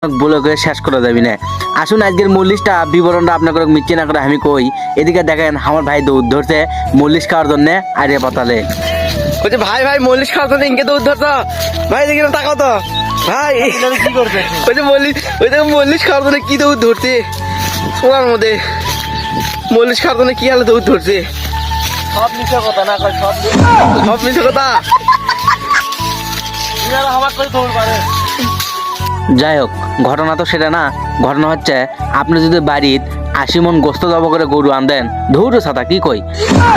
বলে করে শেষ করে যাবি না। আসুন আজকের মল্লিশটা বিবরণটা আপনাকে মিথ্যে না করে আমি কই। এদিকে দেখেন আমার ভাই দৌড় ধরছে মল্লিশ খাওয়ার জন্য আরে পাতালে বলছে ভাই ভাই মল্লিশ খাওয়ার জন্য ইনকে দৌড় ধরতো ভাই দেখি না তাকাও তো ভাই কি করবে বলছে মল্লিশ খাওয়ার জন্য কি দৌড় ধরছে ওনার মধ্যে মল্লিশ খাওয়ার জন্য কি হালে দৌড় ধরছে সব মিথ্যে কথা না কয় সব সব মিছে কথা। আমার করে দৌড় পারে। যাই হোক ঘটনা তো সেটা না, ঘটনা হচ্ছে আপনি যদি বাড়ির 80 মন গোস্ত জব করে গরু আনদেন, ধৌরু ছাতা কি কই,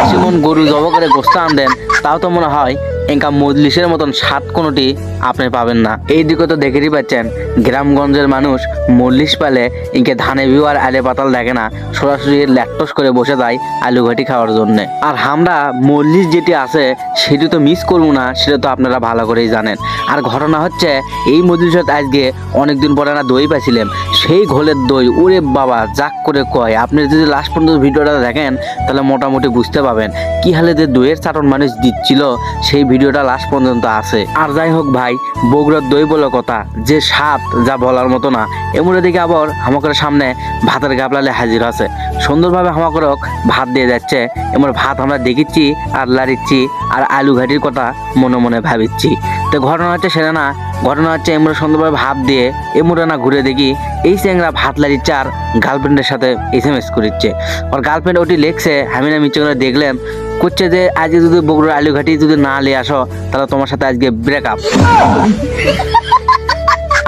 80 মন গরু জব করে গোস্ত আনদেন, তাও তো মনে হয় এঙ্কা মজলিসের মতন স্বাদ কোনোটি আপনি পাবেন না। এই দিকে তো দেখেই পাচ্ছেন গ্রামগঞ্জের মানুষ মল্লিশ পালে ইনকে ধানে বিউ আর আলে পাতাল দেখে না, সরাসরি ল্যাকটস করে বসে যায় আলু ঘাটি খাওয়ার জন্য। আর আমরা মল্লিশ যেটি আছে সেটি তো মিস করবো না, সেটা তো আপনারা ভালো করেই জানেন। আর ঘটনা হচ্ছে এই মজলিসত আজকে অনেকদিন পরে না দই পাইছিলাম, সেই ঘোলের দই ওরে বাবা যাক করে কয়। আপনি যদি লাস্ট পর্যন্ত ভিডিওটা দেখেন তাহলে মোটামুটি বুঝতে পাবেন কি হালে যে দইয়ের চাটন মানুষ দিচ্ছিল, সেই ভিডিওটা লাস্ট পর্যন্ত আছে। আর যাই হোক ভাই, বগুড়ার দই বলে কথা যে স্বাদ যা বলার মতো না। এমন দিকে আবার হামাকের সামনে ভাতের গাবলালে হাজির আছে, সুন্দরভাবে হামাকের ভাত দিয়ে যাচ্ছে। এমন ভাত আমরা দেখিচ্ছি আর লাড়িচ্ছি আর আলু ঘাটির কথা মনে মনে ভাবিচ্ছি। তো ঘটনা হচ্ছে সেটা না, ঘটনা হচ্ছে এমরা সুন্দরভাবে ভাত দিয়ে এমরা না ঘুরে দেখি এই চ্যাংরা ভাত লাড়িচ্ছে আর গার্লফ্রেন্ডের সাথে SMS করিচ্ছে। ওর গার্লফ্রেন্ড ওটি লেখছে, আমি না মিচ্ছে করে দেখলাম, করছে যে আজকে যদি বগুড়ার আলু ঘাটি যদি না নিয়ে আসো তাহলে তোমার সাথে আজকে ব্রেকআপ।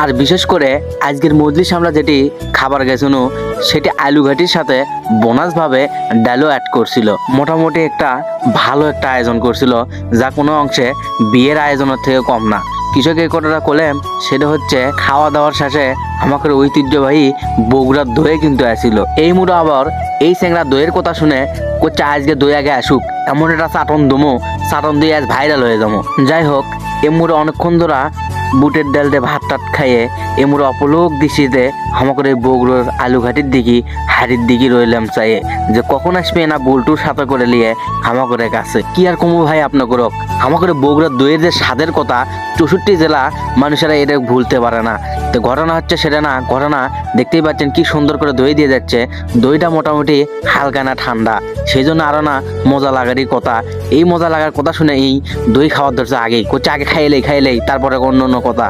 আর বিশেষ করে আজকের মজলিস আমরা যেটি খাবার গেছিল সেটি আলু ঘাটির সাথে বোনাস ভাবে ডালও অ্যাড করছিল। মোটামুটি একটা ভালো একটা আয়োজন করছিল, যা কোনো অংশে বিয়ের আয়োজনের থেকে কম না। কৃষক এই কথাটা করলাম সেটা হচ্ছে খাওয়া দাওয়ার শেষে আমাদের ঐতিহ্যবাহী বগুড়ার দই কিন্তু আসছিল। এই মুড়ো আবার এই চ্যাংরা দইয়ের কথা শুনে করছে আজকে দই আগে আসুক, এমন একটা চাটন দমো, চাটন দিয়ে আজ ভাইরাল হয়ে যাবো। যাই হোক এমুড়ো অনেকক্ষণ ধরা বুটের ডাল দিয়ে ভাত টাত খাইয়ে এমুড়ো অপলোক দৃষ্টিতে আমাদের এই বগুড়ার আলু ঘাটির দিকে হাড়ির দিকে রইলাম চাইয়ে যে কখন আসবে না বুলটুর সাথে করে নিয়ে আমাদের কাছে। কি আর কমু ভাই আপনাদের আমাদের বগুড়ার দইয়ের যে স্বাদের কথা 64 জেলা মানুষেরা এটা ভুলতে পারে না। তো ঘটনা হচ্ছে সেটা না, ঘটনা দেখতেই পাচ্ছেন কি সুন্দর করে দই দিয়ে যাচ্ছে। দইটা মোটামুটি হালকা না ঠান্ডা, সেই জন্য আরো না মজা লাগারই কথা। এই মজা লাগার কথা শুনে এই দই খাওয়ার ধরছে আগেই করছে, আগে খাইলেই তারপরে অন্য অন্য কথা।